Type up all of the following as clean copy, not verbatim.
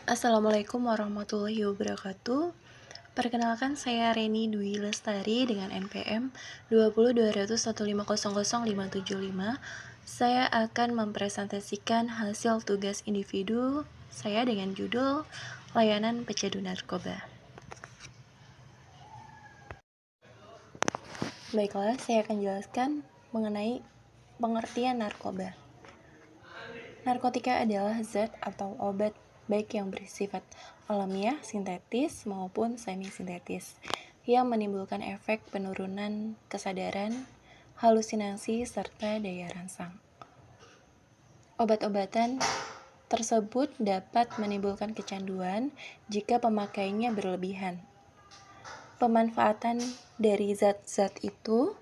Assalamualaikum warahmatullahi wabarakatuh. Perkenalkan, saya Reni Dwi Lestari dengan NPM 2020015000575. Saya akan mempresentasikan hasil tugas individu saya dengan judul Layanan Pecandu Narkoba. Baiklah, saya akan jelaskan mengenai pengertian narkoba. Narkotika adalah zat atau obat baik yang bersifat alamiah, sintetis, maupun semi-sintetis yang menimbulkan efek penurunan kesadaran, halusinasi, serta daya rangsang. Obat-obatan tersebut dapat menimbulkan kecanduan jika pemakaiannya berlebihan. Pemanfaatan dari zat-zat itu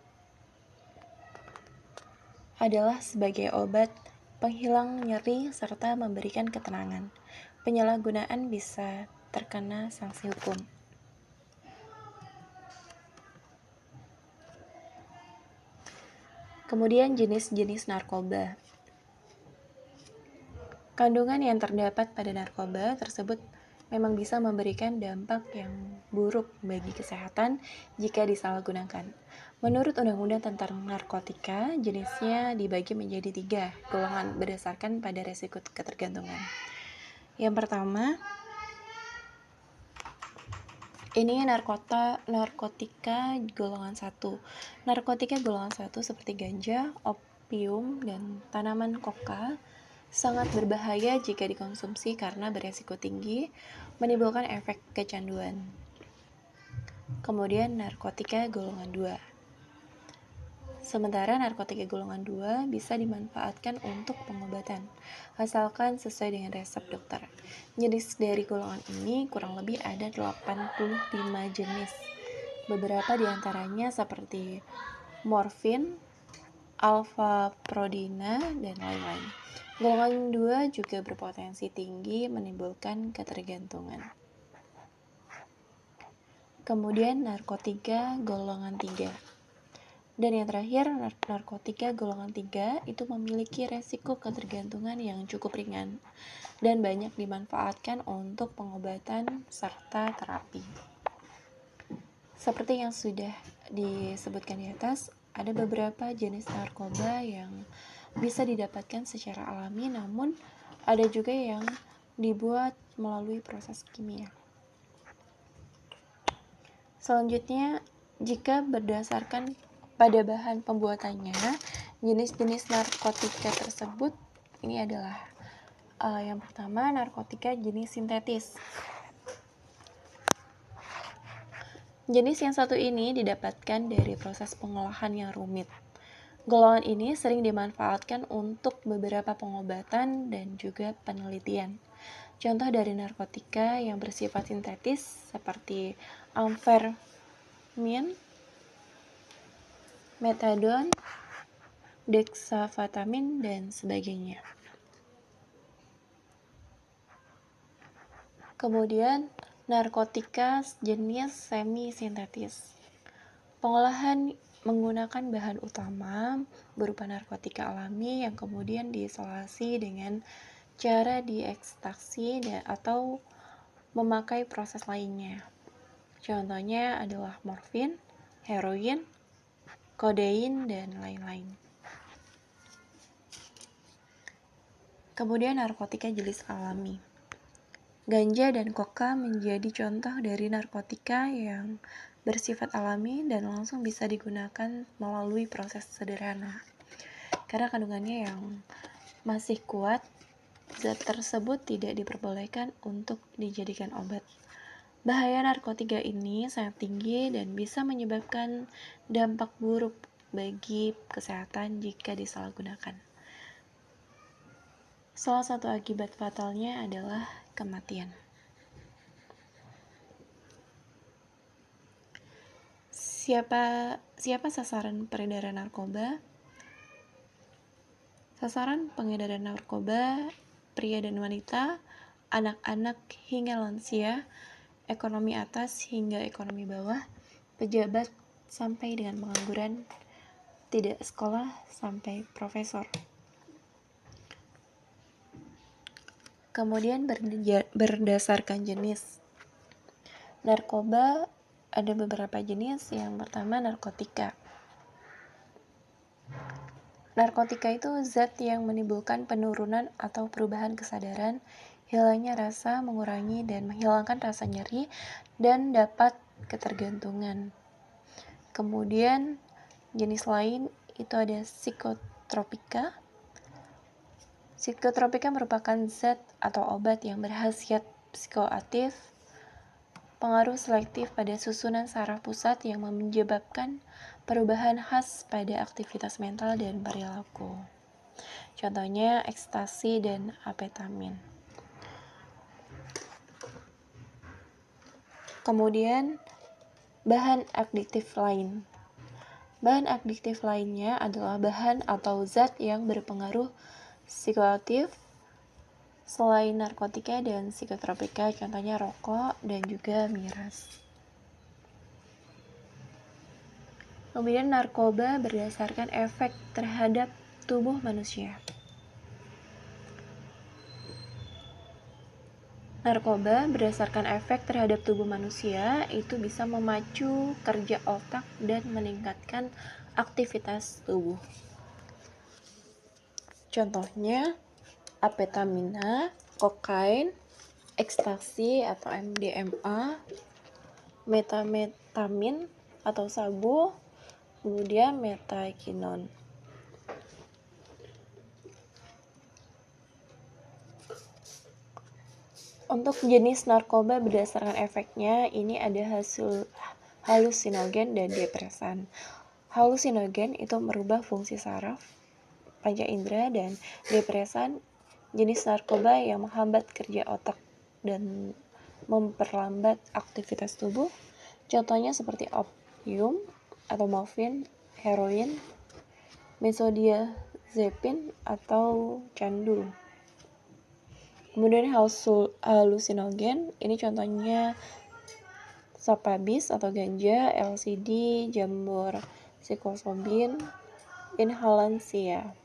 adalah sebagai obat penghilang nyeri serta memberikan ketenangan. Penyalahgunaan bisa terkena sanksi hukum. Kemudian jenis-jenis narkoba. Kandungan yang terdapat pada narkoba tersebut memang bisa memberikan dampak yang buruk bagi kesehatan jika disalahgunakan. Menurut Undang-Undang tentang Narkotika, jenisnya dibagi menjadi 3 golongan berdasarkan pada resiko ketergantungan. Yang pertama, ini narkotika golongan 1. Narkotika golongan 1 seperti ganja, opium, dan tanaman koka sangat berbahaya jika dikonsumsi karena beresiko tinggi, menimbulkan efek kecanduan. Kemudian narkotika golongan 2. Sementara narkotika golongan 2 bisa dimanfaatkan untuk pengobatan, asalkan sesuai dengan resep dokter. Jenis dari golongan ini kurang lebih ada 85 jenis. Beberapa diantaranya seperti morfin, alfa-prodina, dan lain-lain. Golongan 2 juga berpotensi tinggi menimbulkan ketergantungan. Kemudian narkotika golongan 3. Dan yang terakhir, narkotika golongan 3 itu memiliki resiko ketergantungan yang cukup ringan dan banyak dimanfaatkan untuk pengobatan serta terapi. Seperti yang sudah disebutkan di atas, ada beberapa jenis narkoba yang bisa didapatkan secara alami, namun ada juga yang dibuat melalui proses kimia. Selanjutnya, jika berdasarkan pada bahan pembuatannya, jenis-jenis narkotika tersebut ini adalah yang pertama, narkotika jenis sintetis. Jenis yang satu ini didapatkan dari proses pengolahan yang rumit. Golongan ini sering dimanfaatkan untuk beberapa pengobatan dan juga penelitian. Contoh dari narkotika yang bersifat sintetis seperti amfetamin, metadon, dexavatamin, dan sebagainya. Kemudian, narkotika jenis semi-sintetis. Pengolahan menggunakan bahan utama berupa narkotika alami yang kemudian diisolasi dengan cara diekstraksi atau memakai proses lainnya. Contohnya adalah morfin, heroin, kodein, dan lain-lain. Kemudian narkotika jenis alami. Ganja dan koka menjadi contoh dari narkotika yang bersifat alami dan langsung bisa digunakan melalui proses sederhana. Karena kandungannya yang masih kuat, zat tersebut tidak diperbolehkan untuk dijadikan obat. Bahaya narkotika ini sangat tinggi dan bisa menyebabkan dampak buruk bagi kesehatan jika disalahgunakan. Salah satu akibat fatalnya adalah kematian. Siapa sasaran peredaran narkoba? Sasaran pengedaran narkoba pria dan wanita, anak-anak hingga lansia, ekonomi atas hingga ekonomi bawah, pejabat sampai dengan pengangguran, tidak sekolah sampai profesor. Kemudian berdasarkan jenis. Narkoba ada beberapa jenis. Yang pertama narkotika. Narkotika itu zat yang menimbulkan penurunan atau perubahan kesadaran, hilangnya rasa, mengurangi dan menghilangkan rasa nyeri, dan dapat ketergantungan. Kemudian jenis lain itu ada psikotropika. Psikotropika merupakan zat atau obat yang berkhasiat psikoaktif, pengaruh selektif pada susunan saraf pusat yang menyebabkan perubahan khas pada aktivitas mental dan perilaku. Contohnya ekstasi dan amfetamin. Kemudian bahan adiktif lain. Bahan adiktif lainnya adalah bahan atau zat yang berpengaruh psikoaktif selain narkotika dan psikotropika, contohnya rokok dan juga miras. Kemudian narkoba berdasarkan efek terhadap tubuh manusia. Narkoba berdasarkan efek terhadap tubuh manusia itu bisa memacu kerja otak dan meningkatkan aktivitas tubuh. Contohnya amfetamina, kokain, ekstasi atau MDMA, metamfetamin atau sabu, kemudian metakinon. Untuk jenis narkoba berdasarkan efeknya, ini ada halusinogen dan depresan. Halusinogen itu merubah fungsi saraf, panca indera, dan depresan jenis narkoba yang menghambat kerja otak dan memperlambat aktivitas tubuh. Contohnya seperti opium atau morfin, heroin, benzodiazepin atau candu. Kemudian halusinogen, ini contohnya sapabis atau ganja, LSD, jamur psilocybin, inhalansia.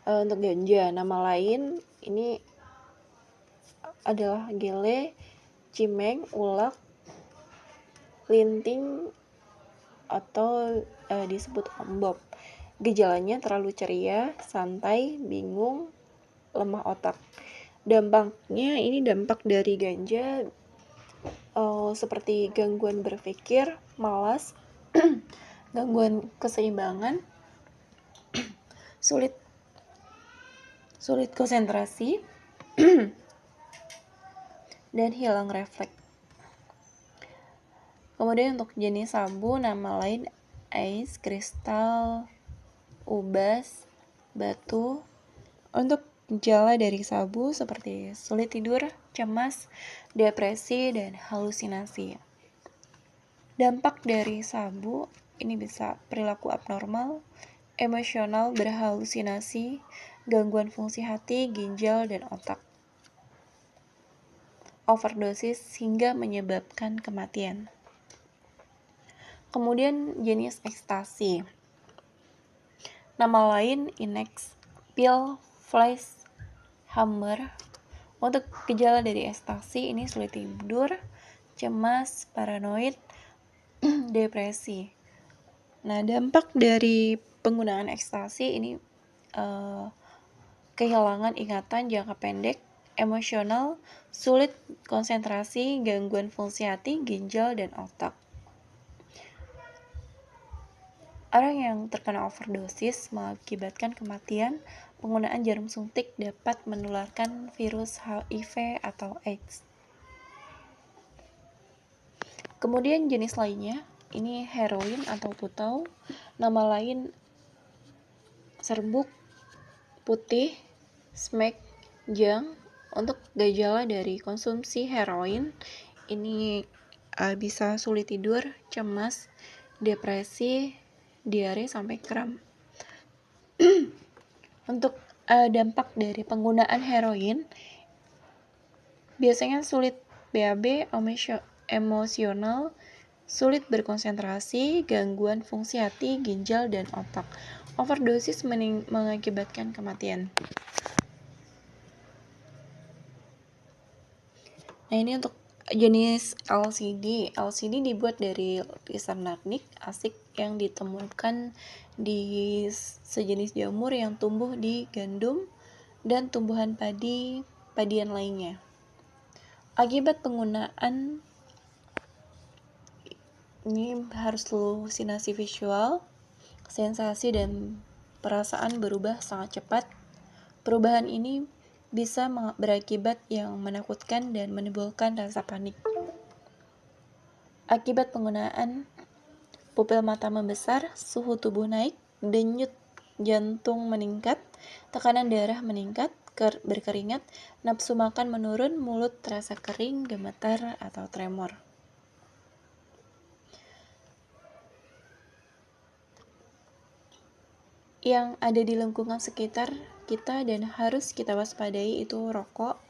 Untuk ganja, nama lain ini adalah gele, cimeng, ulak, linting, atau disebut ombok. Gejalanya terlalu ceria, santai, bingung, lemah otak. Dampaknya ini dampak dari ganja seperti gangguan berpikir, malas, gangguan keseimbangan, sulit konsentrasi, dan hilang refleks. Kemudian untuk jenis sabu, nama lain ais, kristal, ubas, batu. Untuk gejala dari sabu seperti sulit tidur, cemas, depresi, dan halusinasi. Dampak dari sabu ini bisa perilaku abnormal, emosional, berhalusinasi, gangguan fungsi hati, ginjal, dan otak. Overdosis hingga menyebabkan kematian. Kemudian jenis ekstasi. Nama lain Inex, pil, flash, hammer. Untuk gejala dari ekstasi ini sulit tidur, cemas, paranoid, depresi. Nah, dampak dari penggunaan ekstasi ini kehilangan ingatan jangka pendek, emosional, sulit konsentrasi, gangguan fungsi hati, ginjal, dan otak. Orang yang terkena overdosis mengakibatkan kematian. Penggunaan jarum suntik dapat menularkan virus HIV atau AIDS. Kemudian jenis lainnya, ini heroin atau putau, nama lain serbuk, putih, smack, jang. Untuk gejala dari konsumsi heroin, ini bisa sulit tidur, cemas, depresi, diare sampai kram. Untuk dampak dari penggunaan heroin, biasanya sulit BAB, emosional, sulit berkonsentrasi, gangguan fungsi hati, ginjal, dan otak. overdosis mengakibatkan kematian. Nah, ini untuk jenis LCD. LCD dibuat dari lapisan narnik asik yang ditemukan di sejenis jamur yang tumbuh di gandum dan tumbuhan padian lainnya. Akibat penggunaan ini harus halusinasi visual, sensasi dan perasaan berubah sangat cepat. Perubahan ini bisa berakibat yang menakutkan dan menimbulkan rasa panik. Akibat penggunaan, pupil mata membesar, suhu tubuh naik, denyut jantung meningkat, tekanan darah meningkat, berkeringat, nafsu makan menurun, mulut terasa kering, gemetar, atau tremor. Yang ada di lingkungan sekitar kita dan harus kita waspadai itu rokok,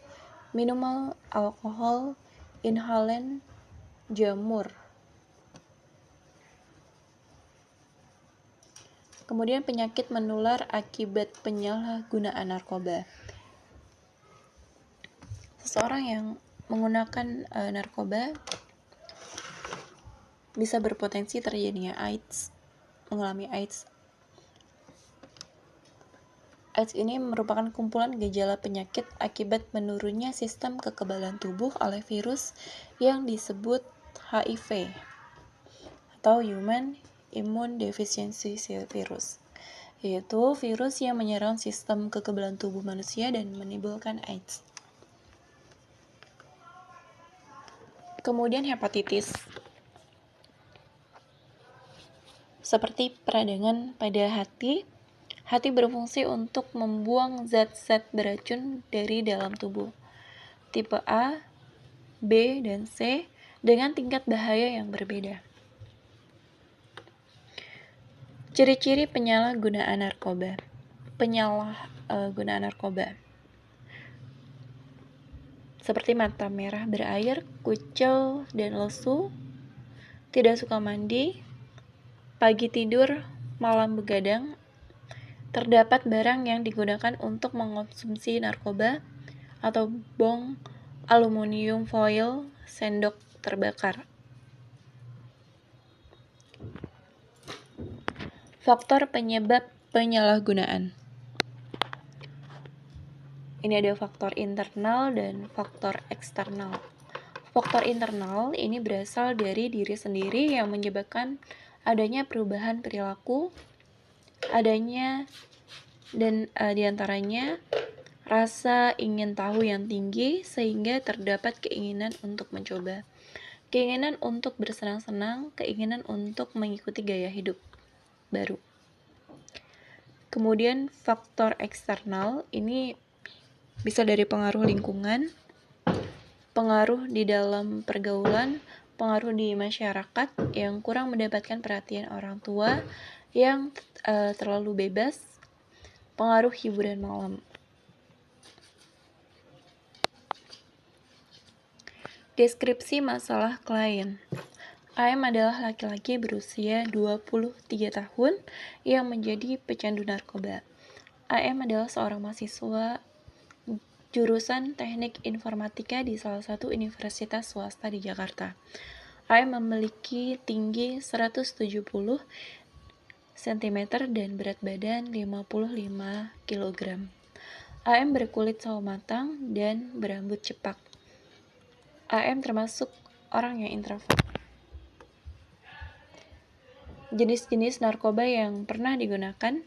minuman alkohol, inhalen, jamur. Kemudian penyakit menular akibat penyalahgunaan narkoba. Seseorang yang menggunakan narkoba bisa berpotensi terjadinya mengalami AIDS. AIDS ini merupakan kumpulan gejala penyakit akibat menurunnya sistem kekebalan tubuh oleh virus yang disebut HIV atau Human Immune Deficiency Virus, yaitu virus yang menyerang sistem kekebalan tubuh manusia dan menimbulkan AIDS. Kemudian hepatitis, seperti peradangan pada hati. Hati berfungsi untuk membuang zat-zat beracun dari dalam tubuh. Tipe A, B, dan C dengan tingkat bahaya yang berbeda. Ciri-ciri penyalahgunaan narkoba. Penyalahgunaan narkoba seperti mata merah berair, kucel dan lesu, tidak suka mandi, pagi tidur, malam begadang. Terdapat barang yang digunakan untuk mengonsumsi narkoba atau bong, aluminium foil, sendok terbakar. Faktor penyebab penyalahgunaan. Ini ada faktor internal dan faktor eksternal. Faktor internal ini berasal dari diri sendiri yang menyebabkan adanya perubahan perilaku, adanya dan diantaranya rasa ingin tahu yang tinggi sehingga terdapat keinginan untuk mencoba, keinginan untuk bersenang-senang, keinginan untuk mengikuti gaya hidup baru. Kemudian faktor eksternal ini bisa dari pengaruh lingkungan, pengaruh di dalam pergaulan, pengaruh di masyarakat yang kurang mendapatkan perhatian orang tua, yang terlalu bebas, pengaruh hiburan malam. Deskripsi masalah klien. AM adalah laki-laki berusia 23 tahun yang menjadi pecandu narkoba. AM adalah seorang mahasiswa jurusan Teknik Informatika di salah satu universitas swasta di Jakarta. AM memiliki tinggi 170 cm dan berat badan 55 kg. AM berkulit sawo matang dan berambut cepak. AM termasuk orang yang introvert. Jenis-jenis narkoba yang pernah digunakan: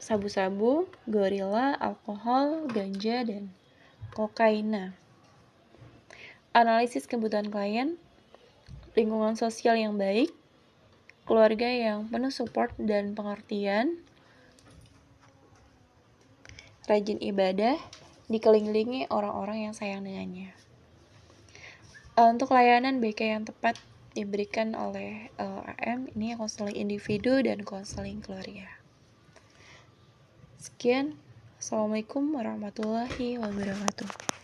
sabu-sabu, gorila, alkohol, ganja, dan kokaina. Analisis kebutuhan klien, lingkungan sosial yang baik, keluarga yang penuh support dan pengertian, rajin ibadah, dikelilingi orang-orang yang sayang dengannya. Untuk layanan BK yang tepat diberikan oleh AM, ini konseling individu dan konseling keluarga. Sekian, Assalamualaikum warahmatullahi wabarakatuh.